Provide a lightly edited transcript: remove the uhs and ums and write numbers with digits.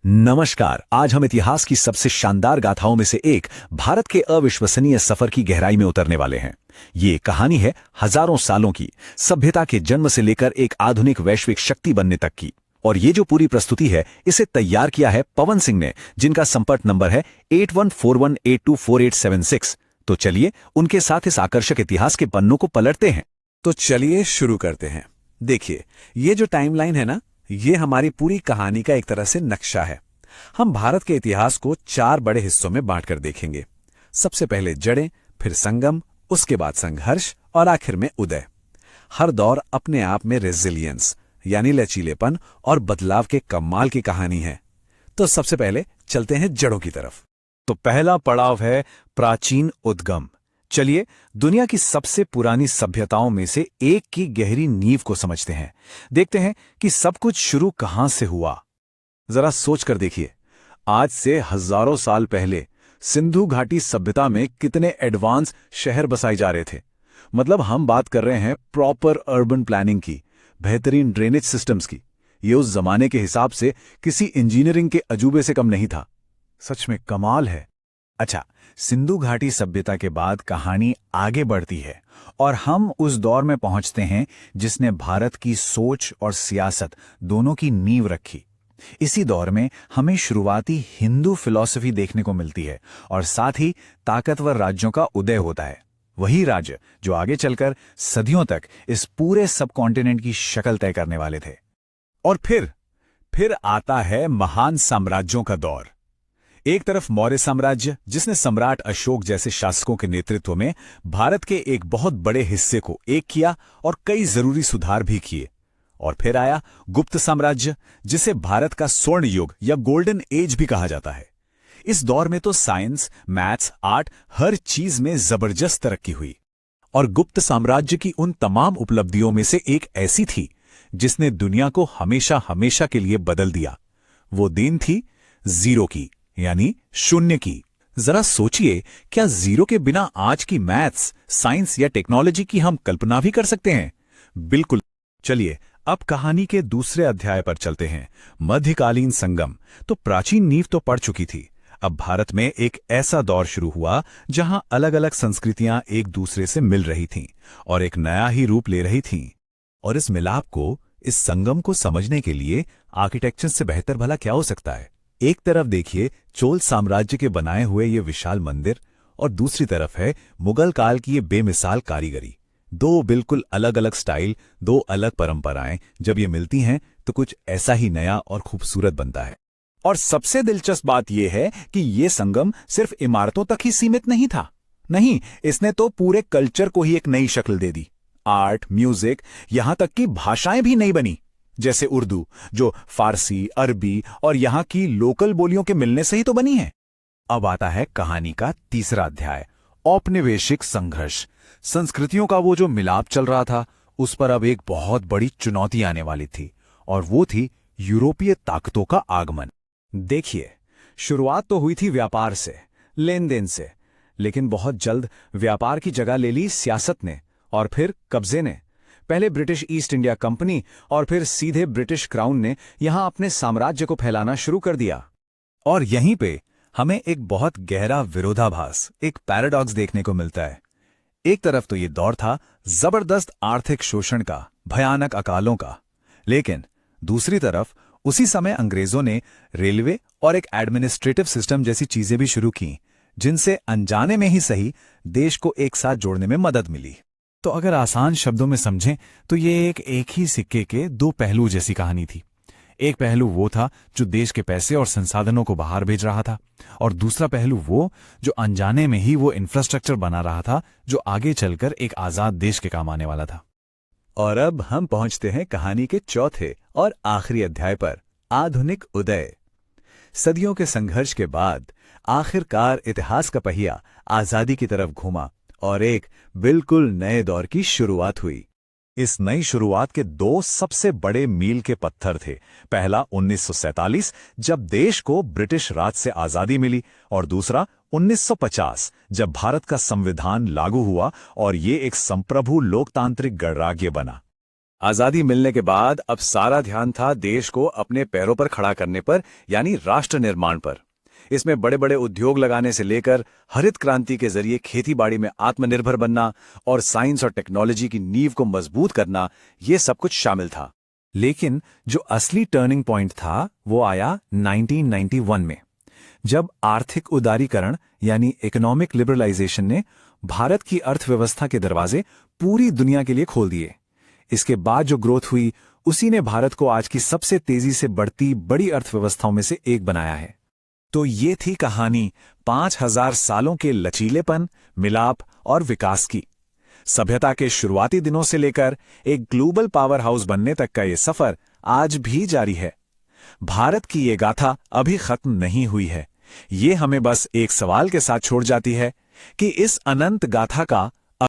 नमस्कार। आज हम इतिहास की सबसे शानदार गाथाओं में से एक भारत के अविश्वसनीय सफर की गहराई में उतरने वाले हैं। ये कहानी है हजारों सालों की, सभ्यता के जन्म से लेकर एक आधुनिक वैश्विक शक्ति बनने तक की। और ये जो पूरी प्रस्तुति है, इसे तैयार किया है पवन सिंह ने, जिनका संपर्क नंबर है 8141824876। तो चलिए उनके साथ इस आकर्षक इतिहास के पन्नों को पलटते हैं। तो चलिए शुरू करते हैं। देखिए, ये जो टाइमलाइन है ना, ये हमारी पूरी कहानी का एक तरह से नक्शा है। हम भारत के इतिहास को 4 बड़े हिस्सों में बांटकर देखेंगे। सबसे पहले जड़ें, फिर संगम, उसके बाद संघर्ष और आखिर में उदय। हर दौर अपने आप में रेजिलियंस यानी लचीलेपन और बदलाव के कमाल की कहानी है। तो सबसे पहले चलते हैं जड़ों की तरफ। तो पहला पड़ाव है प्राचीन उद्गम। चलिए दुनिया की सबसे पुरानी सभ्यताओं में से एक की गहरी नींव को समझते हैं। देखते हैं कि सब कुछ शुरू कहां से हुआ। जरा सोच कर देखिए, आज से हजारों साल पहले सिंधु घाटी सभ्यता में कितने एडवांस शहर बसाए जा रहे थे। मतलब हम बात कर रहे हैं प्रॉपर अर्बन प्लानिंग की, बेहतरीन ड्रेनेज सिस्टम्स की। ये उस जमाने के हिसाब से किसी इंजीनियरिंग के अजूबे से कम नहीं था। सच में कमाल है। अच्छा, सिंधु घाटी सभ्यता के बाद कहानी आगे बढ़ती है और हम उस दौर में पहुंचते हैं जिसने भारत की सोच और सियासत दोनों की नींव रखी। इसी दौर में हमें शुरुआती हिंदू फिलॉसफी देखने को मिलती है और साथ ही ताकतवर राज्यों का उदय होता है। वही राज्य जो आगे चलकर सदियों तक इस पूरे सब कॉन्टिनेंट की शक्ल तय करने वाले थे। और फिर आता है महान साम्राज्यों का दौर। एक तरफ मौर्य साम्राज्य, जिसने सम्राट अशोक जैसे शासकों के नेतृत्व में भारत के एक बहुत बड़े हिस्से को एक किया और कई जरूरी सुधार भी किए। और फिर आया गुप्त साम्राज्य, जिसे भारत का स्वर्ण युग या गोल्डन एज भी कहा जाता है। इस दौर में तो साइंस, मैथ्स, आर्ट, हर चीज में जबरदस्त तरक्की हुई। और गुप्त साम्राज्य की उन तमाम उपलब्धियों में से एक ऐसी थी जिसने दुनिया को हमेशा हमेशा के लिए बदल दिया। वो दिन थी जीरो की, यानी शून्य की। जरा सोचिए, क्या जीरो के बिना आज की मैथ्स, साइंस या टेक्नोलॉजी की हम कल्पना भी कर सकते हैं? बिल्कुल। चलिए अब कहानी के दूसरे अध्याय पर चलते हैं, मध्यकालीन संगम। तो प्राचीन नींव तो पड़ चुकी थी। अब भारत में एक ऐसा दौर शुरू हुआ जहां अलग अलग संस्कृतियां एक दूसरे से मिल रही थीं और एक नया ही रूप ले रही थीं। और इस मिलाप को, इस संगम को समझने के लिए आर्किटेक्चर से बेहतर भला क्या हो सकता है? एक तरफ देखिए चोल साम्राज्य के बनाए हुए ये विशाल मंदिर, और दूसरी तरफ है मुगल काल की ये बेमिसाल कारीगरी। दो बिल्कुल अलग अलग स्टाइल, दो अलग परंपराएं जब ये मिलती हैं तो कुछ ऐसा ही नया और खूबसूरत बनता है। और सबसे दिलचस्प बात यह है कि ये संगम सिर्फ इमारतों तक ही सीमित नहीं था। नहीं, इसने तो पूरे कल्चर को ही एक नई शक्ल दे दी। आर्ट, म्यूजिक, यहां तक कि भाषाएं भी नई बनी, जैसे उर्दू, जो फारसी, अरबी और यहां की लोकल बोलियों के मिलने से ही तो बनी है। अब आता है कहानी का तीसरा अध्याय, औपनिवेशिक संघर्ष। संस्कृतियों का वो जो मिलाप चल रहा था, उस पर अब एक बहुत बड़ी चुनौती आने वाली थी, और वो थी यूरोपीय ताकतों का आगमन। देखिए, शुरुआत तो हुई थी व्यापार से, लेन देन से, लेकिन बहुत जल्द व्यापार की जगह ले ली सियासत ने और फिर कब्जे ने। पहले ब्रिटिश ईस्ट इंडिया कंपनी और फिर सीधे ब्रिटिश क्राउन ने यहां अपने साम्राज्य को फैलाना शुरू कर दिया। और यहीं पे हमें एक बहुत गहरा विरोधाभास, एक पैराडॉक्स देखने को मिलता है। एक तरफ तो ये दौर था जबरदस्त आर्थिक शोषण का, भयानक अकालों का, लेकिन दूसरी तरफ उसी समय अंग्रेजों ने रेलवे और एक एडमिनिस्ट्रेटिव सिस्टम जैसी चीजें भी शुरू की, जिनसे अनजाने में ही सही देश को एक साथ जोड़ने में मदद मिली। तो अगर आसान शब्दों में समझें तो ये एक ही सिक्के के दो पहलू जैसी कहानी थी। एक पहलू वो था जो देश के पैसे और संसाधनों को बाहर भेज रहा था, और दूसरा पहलू वो जो अनजाने में ही वो इंफ्रास्ट्रक्चर बना रहा था जो आगे चलकर एक आजाद देश के काम आने वाला था। और अब हम पहुंचते हैं कहानी के चौथे और आखिरी अध्याय पर, आधुनिक उदय। सदियों के संघर्ष के बाद आखिरकार इतिहास का पहिया आजादी की तरफ घूमा और एक बिल्कुल नए दौर की शुरुआत हुई। इस नई शुरुआत के दो सबसे बड़े मील के पत्थर थे। पहला 1947, जब देश को ब्रिटिश राज से आजादी मिली, और दूसरा 1950, जब भारत का संविधान लागू हुआ और ये एक संप्रभु लोकतांत्रिक गणराज्य बना। आजादी मिलने के बाद अब सारा ध्यान था देश को अपने पैरों पर खड़ा करने पर, यानी राष्ट्र निर्माण पर। इसमें बड़े बड़े उद्योग लगाने से लेकर हरित क्रांति के जरिए खेतीबाड़ी में आत्मनिर्भर बनना और साइंस और टेक्नोलॉजी की नींव को मजबूत करना, ये सब कुछ शामिल था। लेकिन जो असली टर्निंग पॉइंट था वो आया 1991 में, जब आर्थिक उदारीकरण यानी इकोनॉमिक लिबरलाइजेशन ने भारत की अर्थव्यवस्था के दरवाजे पूरी दुनिया के लिए खोल दिए। इसके बाद जो ग्रोथ हुई उसी ने भारत को आज की सबसे तेजी से बढ़ती बड़ी अर्थव्यवस्थाओं में से एक बनाया है। तो ये थी कहानी 5000 सालों के लचीलेपन, मिलाप और विकास की। सभ्यता के शुरुआती दिनों से लेकर एक ग्लोबल पावर हाउस बनने तक का ये सफर आज भी जारी है। भारत की ये गाथा अभी खत्म नहीं हुई है। ये हमें बस एक सवाल के साथ छोड़ जाती है कि इस अनंत गाथा का